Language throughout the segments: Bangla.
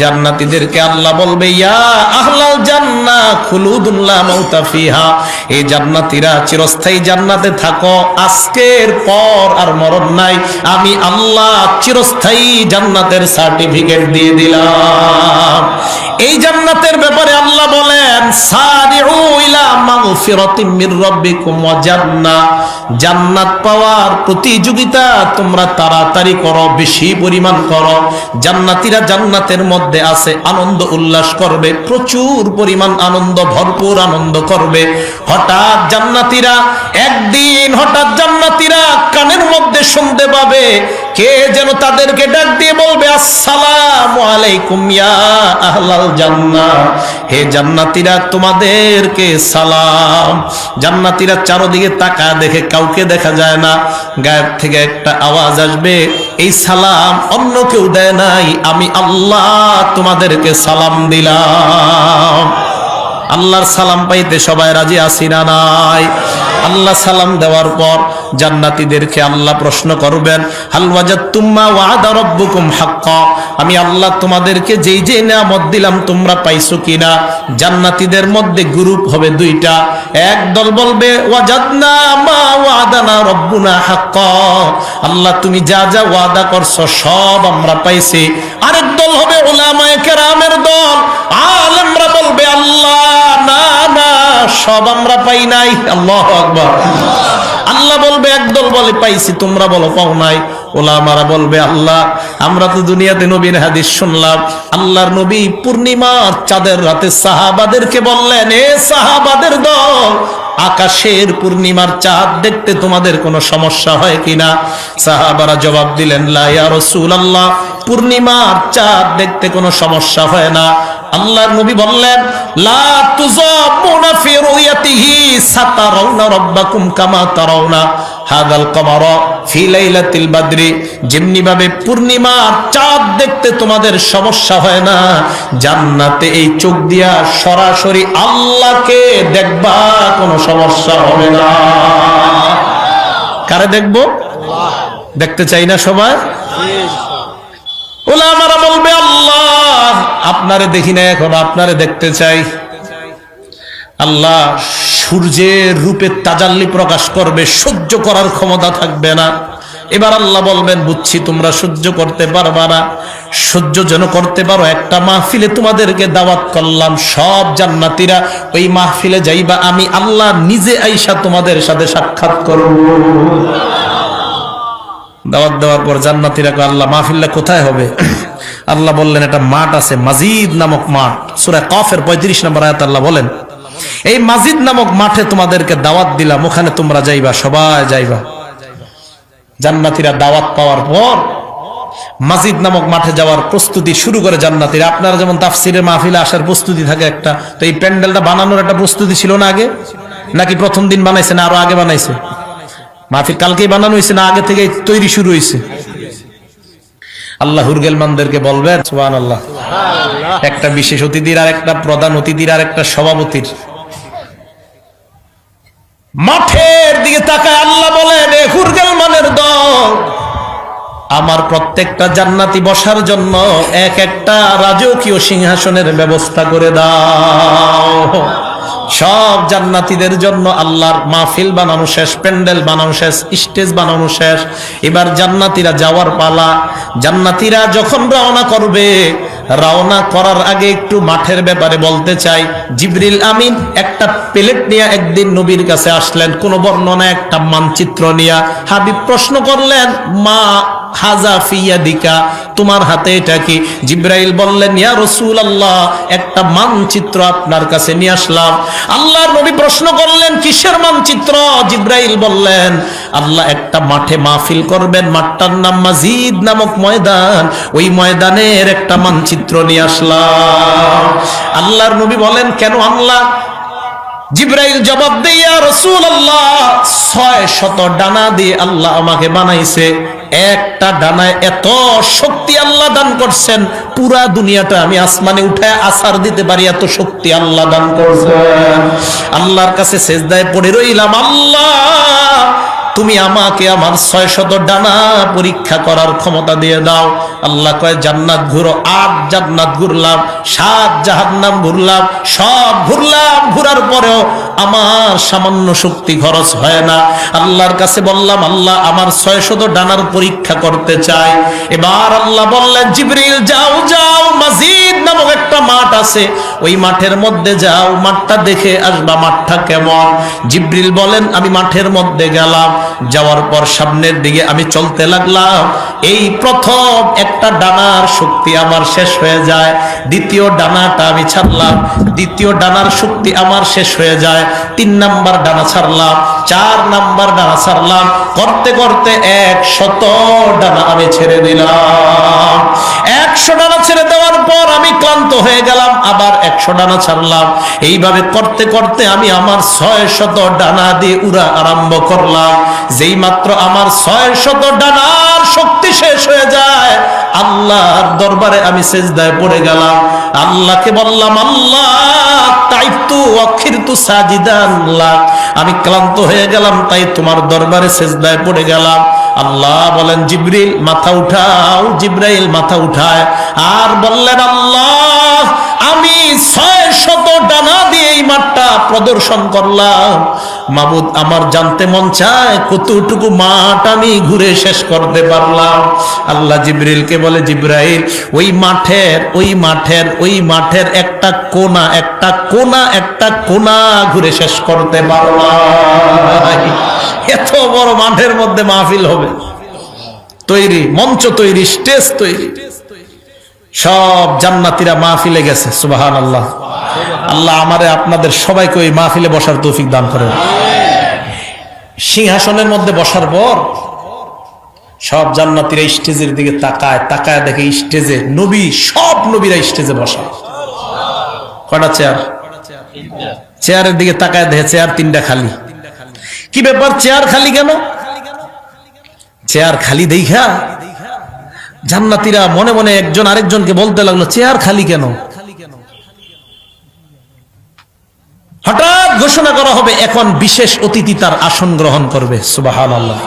জান্নাতীদেরকে আল্লাহ বলবে ইয়া আহলাল জান্নাহ খুলুদুন লা মাউতা ফিহা, এই জান্নাতীরা চিরস্থায়ী জান্নাতে থাকো, আজকের পর আর মরণ নাই। আমি আল্লাহ চিরস্থায়ী জান্নাতের সার্টিফিকেট দিয়ে দিলাম। এই জান্নাতের ব্যাপারে আল্লাহ বলেন সারিউ ইলা মাগফিরাতিম মির রাব্বিকুম ওয়া জান্নাহ, জান্নাত পাওয়ার প্রতিযোগিতা তোমরা তাড়াতাড়ি করো, বেশি পরিমাণ করো। জান্নাতীরা জান্নাতের মধ্যে আছে, আনন্দ উল্লাস করবে, প্রচুর পরিমাণ আনন্দ, ভরপুর আনন্দ করবে। হঠাৎ জান্নাতীরা কানের মধ্যে শুনতে পাবে কে যেন তাদেরকে ডাক দিয়ে বলবে আসসালামু আলাইকুম ইয়া আহলাল জান্নাহ, হে জান্নাতীরা তোমাদেরকে সালাম। জান্নাতীরা চারদিকে তাকায় দেখে কাউকে দেখা যায় না, গায়েব থেকে একটা আওয়াজ আসবে, এই সালাম অন্য কেউ দেয় নাই, আমি আল্লাহ তোমাদেরকে সালাম দিলাম। আল্লাহর সালাম পাইতে সবাই রাজি আছি না নাই? আল্লাহ সালাম দেওয়ার পর জান্নাতীদেরকে আল্লাহ প্রশ্ন করবেন হাল ওয়াজাদতুম মা ওয়াদা রাব্বুকুম হাক্কা, আমি আল্লাহ তোমাদেরকে যেই যেই নিয়ামত দিলাম তোমরা পাইছো কিনা। জান্নাতীদের মধ্যে গ্রুপ হবে দুইটা, এক দল বলবে ওয়াজাদনা মা ওয়াদানা রাব্বুনা হাক্কা, আল্লাহ তুমি যা যা ওয়াদা করছো সব আমরা পাইছি। আরেক দল হবে উলামায়ে কেরামের দল, আলেমরা বলবে আল্লাহ না না সব আমরা পাই নাই। আল্লাহু আকবার। আল্লাহ বলবে একদল বলে পাইছি, তোমরা বলো পাও নাই। ওলামারা বলবে আল্লাহ আমরা তো দুনিয়াতে নবীর হাদিস শুনলাম, আল্লাহর নবী পূর্ণিমার চাঁদের রাতে সাহাবাদেরকে বললেন এ সাহাবাদের দল, আকাশের পূর্ণিমার চাঁদ দেখতে তোমাদের কোনো সমস্যা হয় কিনা? সাহাবারা জবাব দিলেন লা ইয়া রাসূলুল্লাহ, পূর্ণিমার চাঁদ দেখতে কোনো সমস্যা হয় না। আল্লাহর নবী বললেন লা তুযামুনা ফি রুয়াতিহি সাতারাউনা রাব্বাকুম কামা তারাউনা হাদাল কমারা ফি লাইলাতিল বদরি, যেমনি ভাবে পূর্ণিমার চাঁদ দেখতে তোমাদের সমস্যা হয় না, জান্নাতে এই চোখ দিয়া সরাসরি আল্লাহকে দেখবা কোনো সমস্যা হবে না। কারে দেখবো? দেখতে চাই না সবাই? ওলামারা বলবে আল্লাহ আপনারে দেখি না, এখন আপনারে দেখতে চাই। আল্লাহ সূর্যের রূপে তাজাল্লি প্রকাশ করবে, সহ্য করার ক্ষমতা থাকবে না। এবার আল্লাহ বলবেন বুঝছি তোমরা সহ্য করতে পারবা না, সহ্য যেন করতে পারো একটা মাহফিলে তোমাদেরকে দাওয়াত করলাম, সব জান্নাতীরা ওই মাহফিলে যাইবা, আমি আল্লাহ নিজে আইসা তোমাদের সাথে সাক্ষাৎ করব। দাওয়াত দেওয়ার পর জান্নাতীরা কয় আল্লাহ মাহফিলটা কোথায় হবে? আল্লাহ বললেন একটা মাঠ আছে, মাজিদ নামক মাঠ, সূরা কাফের 35 নম্বর আয়াত আল্লাহ বলেন এই মাজিদ নামক মাঠে তোমাদেরকে দাওয়াত দিলাম, ওখানে তোমরা যাইবা, সবাই যাইবা। জান্নাতীরা দাওয়াত পাওয়ার পর মাজিদ নামক মাঠে যাওয়ার প্রস্তুতি শুরু করে জান্নাতীরা। আপনারা যেমন তাফসিরের মাহফিলে আসার প্রস্তুতি থাকে একটা, তো এই প্যান্ডেলটা বানানোর একটা প্রস্তুতি ছিল না আগে? নাকি প্রথম দিন বানাইছে না আরো আগে বানাইছে? মাহফিল কালকেই বানানো হয়েছে না আগে থেকে তৈরি শুরু হয়েছে? আল্লাহ হুরগেলমানদেরকে বলবেন সুবহানাল্লাহ, একটা বিশেষ অতিথির আর একটা প্রধান অতিথির আর একটা সভাপতির মাঠের দিকে তাকায় আল্লাহ বলেন এ হুরগেলমানের দল, আমার প্রত্যেকটা জান্নাতি বসার জন্য এক একটা রাজকীয় সিংহাসনের ব্যবস্থা করে দাও। সব জান্নাতীদের জন্য আল্লাহর মাহফিল বানানো শেষ, প্যান্ডেল বানানো শেষ, স্টেজ বানানো শেষ। এবার জান্নাতীরা যাওয়ার পালা। জান্নাতীরা যখন রওনা করবে, রওনা করার আগে একটু মাঠের ব্যাপারে বলতে চাই। জিবরিল আমিন একটা প্লেট নিয়ে একদিন নবীর কাছে আসলেন, কোন বর্ণনা একটা মানচিত্র নিয়া। হাবিব প্রশ্ন করলেন মা হাজা ফিয়াদিকা, তোমার হাতে এটা কি? জিবরাইল বললেন ইয়া রাসূলুল্লাহ একটা মানচিত্র আপনার কাছে নিয়ে আসলাম। আল্লাহর নবী প্রশ্ন করলেন কিসের মানচিত্র? জিবরাইল বললেন আল্লাহ একটা মাঠে মাহফিল করবেন, মাঠটার নাম মাজিদ নামক ময়দান, ওই ময়দানের একটা মানচিত্র নিয়ে আসলাম। আল্লাহর নবী বলেন কেন আনলা? জিবরাইল জবাব দেয় ইয়া রাসূলুল্লাহ 600 ডানা দিয়ে আল্লাহ আমাকে বানাইছে, একটা ডানায় এত শক্তি আল্লাহ দান করছেন, পুরা দুনিয়াটা আমি আসমানে উঠে আছাড় দিতে পারি, এত শক্তি আল্লাহ দান করছেন। আল্লাহর কাছে সেজদায় পড়ে রইলাম, আল্লাহ তুমি আমাকে আমার 600 ডানা পরীক্ষা করার ক্ষমতা দিয়ে দাও। আল্লাহ কয় জান্নাত ঘুরো। 8 জান্নাত ঘুরলাম, 7 জাহান্নাম ঘুরলাম, সব ঘুরলাম, ঘুরার পরেও আমার সামান্য শক্তি খরচ হয় না। আল্লাহর কাছে বললাম, আল্লাহ আমার 600 ডানার পরীক্ষা করতে চাই। এবার আল্লাহ বললেন, জিবরিল যাও যাও, মাজিদ নামক একটা মাঠ আছে, ওই মাঠের মধ্যে যাও, মাঠটা দেখে আসবা মাঠটা কেমন। জিবরিল বলেন, আমি মাঠের মধ্যে গেলাম, যাওয়ার পর সামনের দিকে আমি চলতে লাগলাম। এই প্রথম একটা ডানার শক্তি আমার শেষ হয়ে যায়, দ্বিতীয় ডানাটা আমি ছাড়লাম, দ্বিতীয় ডানার শক্তি আমার শেষ হয়ে যায়, 3 নাম্বার ডানা ছাড়লাম, 4 নাম্বার ডানা ছাড়লাম, করতে করতে 100 ডানা আমি ছেড়ে দিলাম। 100 ডানা ছেড়ে দেওয়ার পর আমি ক্লান্ত হয়ে গেলাম, আবার 100 ডানা ছাড়লাম। এইভাবে করতে করতে আমি আমার 600 ডানা দিয়ে উড়া আরম্ভ করলাম। যেই মাত্র আমার 600 ডানার শক্তি শেষ হয়ে যায়, আল্লাহর দরবারে আমি সিজদায় পড়ে গেলাম। আল্লাহকে বললাম, আল্লাহ তাইতু আখিরতু সাজিদান, আল্লাহ আমি ক্লান্ত হয়ে গেলাম, তাই তোমার দরবারে সিজদায় পড়ে গেলাম। আল্লাহ বলেন, জিবরিল মাথা উঠাও। জিবরাইল মাথা উঠায় আর বললেন, আল্লাহ আমি 600 ডানা দিয়ে এই মাঠটা প্রদর্শন করলাম। মাবুদ আমার জানতে মন চায় কতটুকু মাঠ আমি ঘুরে শেষ করতে পারলাম। আল্লাহ জিবরিলকে বলে, জিবরাইল ওই মাঠের একটা কোনা ঘুরে শেষ করতে পারলাম। এত বড় মাঠের মধ্যে মাহফিল হবে, তৈরি, মঞ্চ তৈরি, স্টেজ তৈরি, সব জান্নাতীরা মাহফিলে গেছে। সুবহানাল্লাহ। আল্লাহ আমারে আপনাদের সবাইকে ওই মাহফিলে বসার তৌফিক দান করেন। সিংহাসনের মধ্যে বসার পর সব জান্নাতীরা স্টেজের দিকে তাকায় দেখে স্টেজে নবী, সব নবীরা স্টেজে বসা। কয়টা চেয়ার? চেয়ারের দিকে তাকায় দেখে চেয়ার 3টা খালি। কি ব্যাপার, চেয়ার খালি কেন? চেয়ার খালি দেখা জান্নাতীরা মনে মনে একজন আরেকজনকে বলতে লাগলো, চেয়ার খালি কেন? হঠাৎ ঘোষণা করা হবে, এখন বিশেষ অতিথি তার আসন গ্রহণ করবে। সুবহানাল্লাহ।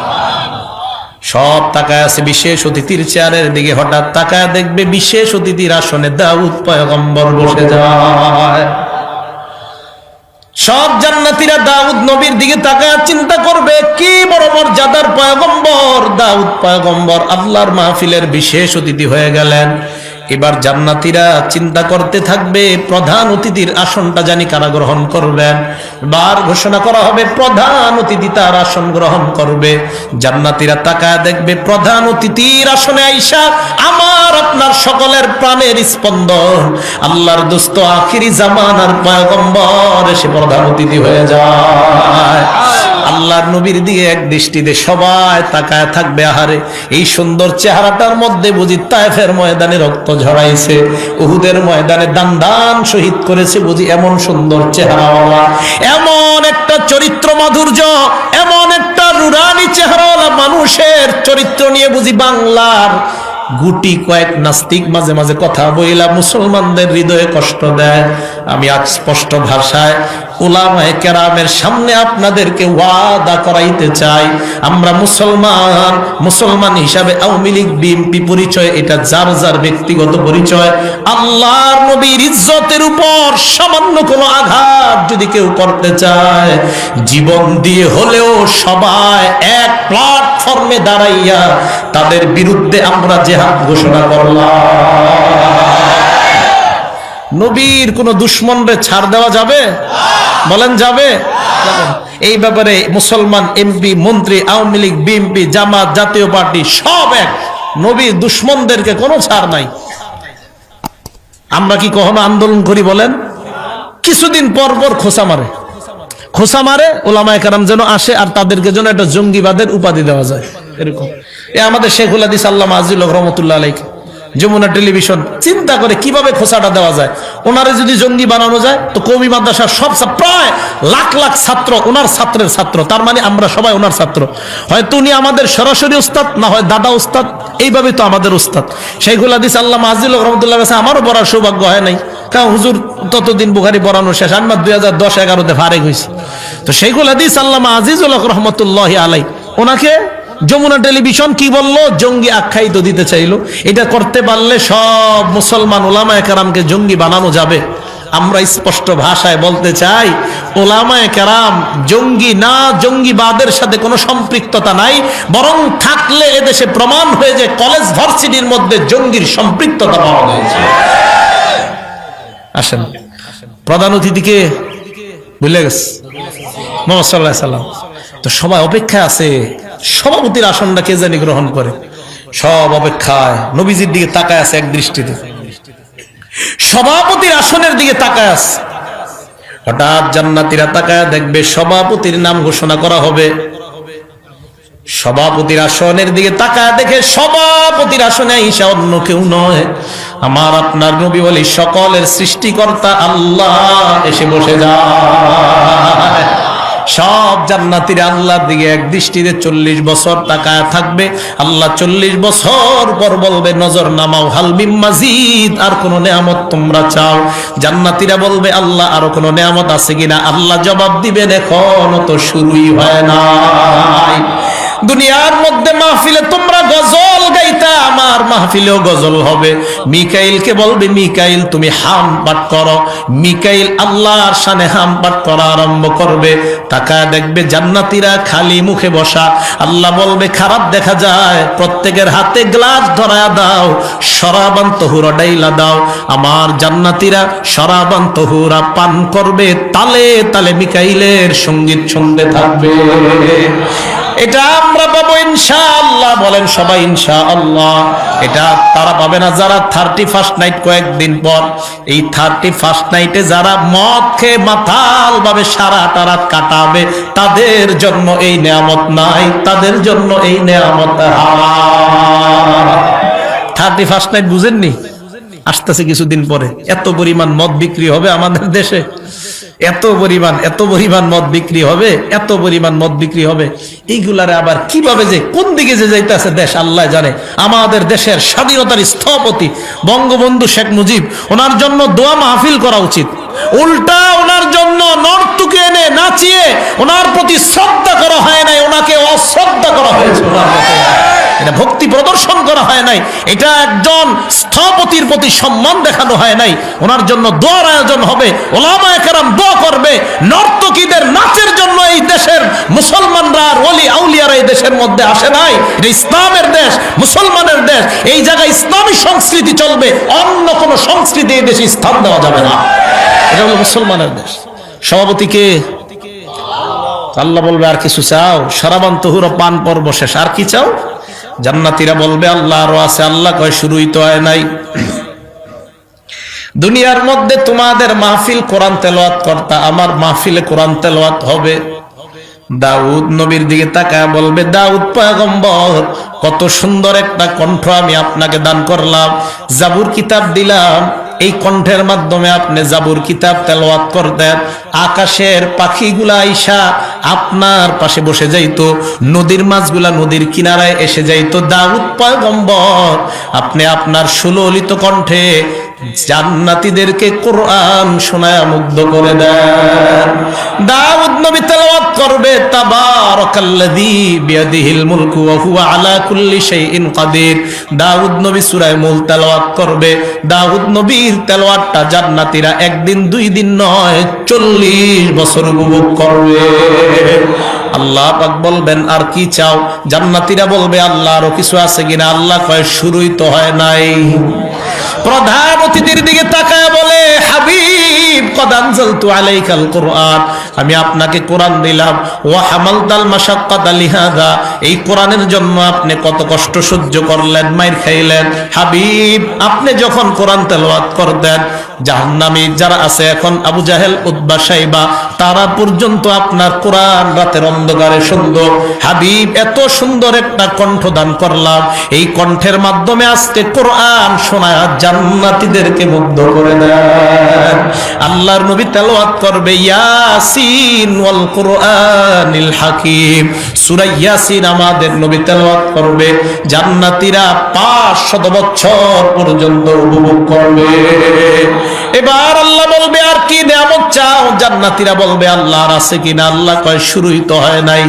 সব তাকায় আছে বিশেষ অতিথির চেয়ারের দিকে। হঠাৎ তাকায় দেখবে বিশেষ অতিথির আসনে দাউদ পয়গম্বর বসে যায়। সব জান্নাতীরা দাউদ নবীর দিকে তাকায় চিন্তা করবে, কি বড় মর্যাদার পয়গম্বর, দাউদ পয়গম্বর আল্লাহর মাহফিলের বিশেষ অতিথি হয়ে গেলেন। এবার জান্নাতীরা চিন্তা করতে থাকবে, প্রধান অতিথির আসনটা জানি কারা গ্রহণ করবেন। বার ঘোষণা করা হবে, প্রধান অতিথি তার আসন গ্রহণ করবে। জান্নাতীরা তাকায় দেখবে প্রধান অতিথির আসনে আইসা আমার আপনার সকলের প্রাণের স্পন্দন, আল্লাহর দোস্ত আখিরি জামানার পয়গম্বর এসে প্রধান অতিথি হয়ে যায়। আল্লাহর নবীর দিকে এক দৃষ্টিতে সবাই তাকায় থাকবে। আহারে, এই সুন্দর চেহারাটার মধ্যে বুঝি তায়েফের ময়দানে রক্ত ঝরাইছে, উহুদের ময়দানে দান শহীদ করেছে বুঝি এমন সুন্দর চেহারাওয়ালা, এমন একটা চরিত্র মাধুর্য, এমন একটা রুরানি চেহারাওয়ালা মানুষের চরিত্র নিয়ে বুঝি বাংলার গুটি কয়েক নাস্তিক মাঝে মাঝে কথা বইলা মুসলমানদের হৃদয়ে কষ্ট দেয়। আমি আজ স্পষ্ট ভাষায় উলামায়ে কেরামের সামনে আপনাদেরকে ওয়াদা করাইতে চাই, আমরা মুসলমান হিসাবে আওয়ামী লীগ বিএনপি পরিচয় এটা যার যার ব্যক্তিগত পরিচয়। আল্লাহর নবীর ইজ্জতের উপর সামান্য কোনো আঘাত যদি কেউ করতে চায়, জীবন দিয়ে হলেও সবাই এক প্ল্যাটফর্মে দাঁড়াইয়া তাদের বিরুদ্ধে আমরা জিহাদ ঘোষণা করলাম। নবীর কোন দুশমনরে ছাড় দেওয়া যাবে? বলেন যাবে? এই ব্যাপারে মুসলমান এমপি, মন্ত্রী, আওয়ামী লীগ, বিএনপি, জামাত, জাতীয় পার্টি সব এক, নবীর দুশমনদেরকে কোনো ছাড় নাই। আমরা কি কখনো আন্দোলন করি বলেন? কিছুদিন পর পর খোঁচা মারে ওলামায়ে কেরাম যেন আসে আর তাদেরকে যেন একটা জঙ্গিবাদের উপাধি দেওয়া যায়, এরকম। আমাদের শেখুল হাদিস আল্লামা আজিজুল হক রহমতুল্লাহ আলাইহি যমুনা টেলিভিশন চিন্তা করে কিভাবে খোঁচাটা দেওয়া যায়। ওনারে যদি জঙ্গি বানানো যায় তো কওমি মাদ্রাসার সব প্রায় লাখ লাখ ছাত্র ওনার ছাত্রের ছাত্র, তার মানে আমরা সবাই ওনার ছাত্র। হয়তো উনি আমাদের সরাসরি উস্তাদ, না হয় দাদা উস্তাদ, এইভাবে তো আমাদের উস্তাদ। শেখুল হাদিস আল্লামা আজিজুল হক রহমতুল্লাহ কাছে আমারও পড়ার সৌভাগ্য হয় নাই, কারণ হুজুর ততদিন বুখারী পড়ানো শেষ, আমি 2010-11-তে ফারেক হয়েছি। তো শেখুল হাদিস আল্লামা আজিজুল হক রহমতুল্লাহ আলাইহি ওনাকে যমুনা টেলিভিশন কি বললো? জঙ্গি আখ্যায়িত দিতে চাইলো। এটা করতে পারলে সব মুসলমান ওলামায়ে কেরামকে জঙ্গি বানানো যাবে। আমরা স্পষ্ট ভাষায় বলতে চাই, ওলামায়ে কেরাম জঙ্গি না, জঙ্গিবাদের সাথে কোনো সম্পৃক্ততা নাই, বরং থাকলে এদেশে প্রমাণ হয়ে যে কলেজ ভার্সিটির মধ্যে জঙ্গির সম্পৃক্ততা পাওয়া হয়েছে। আসেন, প্রধান অতিথিকে ভুলে গেছে মুহাম্মদ সাল্লাল্লাহু আলাইহি সাল্লাম। তো সবাই অপেক্ষায় আছে সভাপতির আসনটা কে জানি গ্রহণ করে। সব অপেক্ষায় নবীজির দিকে তাকায় আছে এক দৃষ্টিতে, সভাপতির আসনের দিকে তাকায় আছে। হঠাৎ জান্নাতীরা তাকায় দেখবে সভাপতির নাম ঘোষণা করা হবে। সভাপতির আসনের দিকে তাকায় দেখে সভাপতির আসনে ঈশা অন্য কেউ নয়, আমার আপনার নবী বলি সকলের সৃষ্টিকর্তা আল্লাহ এসে বসে যায়। সব জান্নাতীরা আল্লাহর দিকে এক দৃষ্টিতে 40 বছর তাকায় থাকবে। আল্লাহ 40 বছর পর বলবে নজর নামাও, হাল মিম মাজিদ, আর কোন নেয়ামত তোমরা চাও? জান্নাতীরা বলবে আল্লাহ আরো কোন নেয়ামত আছে কিনা? আল্লাহ জবাব দিবেন এখনো তো শুরুই হয় নাই। দুনিয়ার মধ্যে মাহফিলে তোমরা গজল গাইতা, আমার মাহফিলেও গজল হবে। মিকাইলকে বলবে মিকাইল তুমি হাম পাঠ করো। মিকাইল আল্লাহর শানে হাম পাঠ করা আরম্ভ করবে। তাকায় দেখবে জান্নাতীরা খালি মুখে বসা। আল্লাহ বলবে খারাপ দেখা যায়, প্রত্যেকের হাতে গ্লাস ধরায়া দাও, শরাবান তহুরা ডাইলা দাও। আমার জান্নাতীরা শরাবান তহুরা পান করবে, তালে তালে মিকাইলের সঙ্গীত শুনতে থাকবে। এটা আমরা পাবো ইনশাআল্লাহ। বলেন সবাই ইনশাআল্লাহ। এটা তারা পাবে না যারা 31st নাইট, কয়েকদিন পর এই 31st নাইটে যারা মদ খেয়ে মাতাল ভাবে সারাটা রাত কাটাবে, তাদের জন্য এই নেয়ামত নাই, তাদের জন্য এই নেয়ামত। 31st নাইট বুঝেননি? আসতেছে কিছুদিন পরে। এত পরিমাণ মদ বিক্রি হবে আমাদের দেশে, এত পরিমাণ মদ বিক্রি হবে, এত পরিমাণ মদ বিক্রি হবে। এইগুলারে আবার কিভাবে যে কোন দিকে যে যাইতেছে দেশ আল্লাহ জানে। আমাদের দেশের স্বাধীনতার স্থপতি বঙ্গবন্ধু শেখ মুজিব, ওনার জন্য দোয়া মাহফিল করা উচিত। উল্টা ওনার জন্য নর্তকী এনে নাচিয়ে ওনার প্রতি শ্রদ্ধা করা হয় নাই, ওনাকে অশ্রদ্ধা করা হয়েছে। এটা ভক্তি প্রদর্শন করা হয় নাই, এটা একজন স্থপতির প্রতি সম্মান দেখানো হয় নাই। ওনার জন্য দোয়ার আয়োজন হবে, ওলামায়ে কেরাম দোয়া করবে। নর্তকীদের নাচের জন্য এই দেশের মুসলমানরা আর ওলি আউলিয়ারা এই দেশের মধ্যে আসে নাই। এটা ইসলামের দেশ, মুসলমানের দেশ। এই জায়গায় ইসলামী সংস্কৃতি চলবে, অন্য কোনো সংস্কৃতি এই দেশে স্থান দেওয়া যাবে না। এটা হলো মুসলমানের দেশ। সভাপতিকে আল্লাহ বলবে আর কিছু চাও? শরাবান তহুরা পান পর্ব শেষ, আর কি চাও? জান্নাতীরা বলবে আল্লাহ আরো আছে। আল্লাহ কয় শুরুই তো হয় নাই। দুনিয়ার মধ্যে তোমাদের মাহফিল কোরআন তেলাওয়াত করতা, আমার মাহফিলে কোরআন তেলাওয়াত হবে। দাউদ নবীর দিকে তাকায় বলবে দাউদ পয়গম্বর, কত সুন্দর একটা কণ্ঠ আমি আপনাকে দান করলাম, জাবুর কিতাব দিলাম, এই কণ্ঠের মাধ্যমে আপনি জাবুর কিতাব তেলাওয়াত করতেন। আকাশের পাখিগুলা আইসা আপনার পাশে বসে যাইতো, নদীর মাছগুলা নদীর কিনারায় এসে যাইতো। দাউদ পয়গম্বর আপনি আপনার সুললিত কণ্ঠে জান্নাতীদেরকে কোরআন শোনায়া মুগ্ধ করে দেন। দাউদ নবী তেলাওয়াত করবে তাবারাকাল্লাযী বিয়াদিহিল মুলকু ওয়া হুয়া আলা কুল্লি শাইইন কাদির। দাউদ নবী সূরা মুলক তেলাওয়াত করবে। দাউদ নবীর তেলাওয়াতটা জান্নাতীরা একদিন দুই দিন নয় 40 বছর উপভোগ করবে। আল্লাহ পাক বলবেন আর কি চাও? জান্নাতীরা বলবে আল্লাহ আরো কিছু আছে কিনা? আল্লাহ কয় শুরুই তো হয় নাই। প্রধান অতিথির দিকে তাকায় বলে হাবিব কদ আনজালতু আলাইকাল কুরআন, আমি আপনাকে কোরআন দিলাম। ওয়া হামালতাল মাশাক্কাতা লিহাযা, এই কোরআনের জন্য আপনি কত কষ্ট সহ্য করলেন, মাইর খাইলেন। হাবিব আপনি যখন কোরআন তেলাওয়াত করতেন, জাহান্নামী যারা আছে এখন আবু জাহেল উতবা শাইবা, তারা পর্যন্ত আপনার কোরআন রাতের অন্ধকারে শুনতো। হাবিব এত সুন্দর একটা কণ্ঠ দান করলাম, এই কণ্ঠের মাধ্যমে আজকে কোরআন শোনায় জান্নাতীদেরকে মুগ্ধ করে দেন। আল্লাহর নবী তেলাওয়াত করবে ইয়াসিন ওয়াল কুরআনিল হাকিম, সূরা ইয়াসিন আমাদের নবী তেলাওয়াত করবে। জান্নাতীরা 500 বছর পর্যন্ত উপভোগ করবে। এবার আল্লাহ বলবে আর কি নেয়ামত চাও? জান্নাতীরা বলবে আল্লাহর আছে কিনা? আল্লাহ কয় শুরুই তো হয় নাই।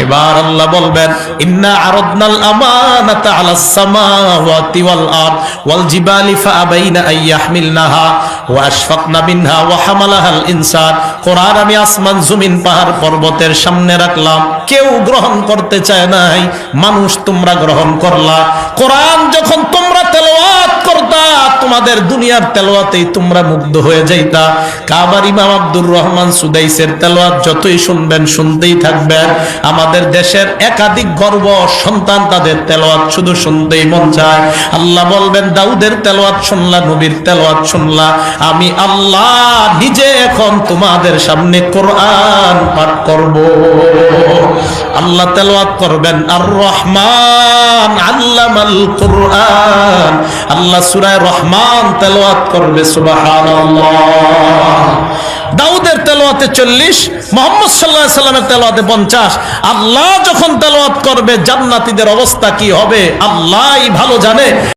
এবার আল্লাহ বলবেন ইন্না আরাদনাল আমানাতা আলাস সামাওয়াতি ওয়াল আরদ ওয়াল জিবালি ফাআবাইনা আন ইয়াহমিলনাহা ওয়া আশফাকনা মিনহা ওয়া হামালাহাল ইনসান। কোরআন আমি আসমান জমিন পাহাড় পর্বতের সামনে রাখলাম, কেউ গ্রহণ করতে চায় নাই, মানুষ তোমরা গ্রহণ করলা। কোরআন যখন তোমরা তেলাওয়াত করতা, তোমাদের দুনিয়ার তেলাওয়াতেই তোমরা মুগ্ধ হয়ে যাইতা। কাবার ইমাম আব্দুর রহমান সুদাইসের তেলাওয়াত যতই শুনবেন শুনতেই থাকবেন। আমাদের দেশের একাধিক গর্ব সন্তান, তাদের তেলাওয়াত শুধু শুনতেই মন চায়। আল্লাহ বলবেন দাউদের তেলাওয়াত শুনলা, নবীর তেলাওয়াত শুনলা, আমি আল্লাহ নিজে এখন তোমাদের সামনে কোরআন পাঠ করব। আল্লাহ তেলাওয়াত করবেন আর রহমান আল্লামাল কোরআন। আল্লাহ সূরা রহমান তেলাওয়াত করবে, সুবহানাল্লাহ। দাউদের তেলাওয়াতে 40, মুহাম্মদ সাল্লাল্লাহু আলাইহি সাল্লামের তেলাওয়াতে 50। আল্লাহ যখন তেলাওয়াত করবে জান্নাতীদের অবস্থা কি হবে আল্লাহই ভালো জানে।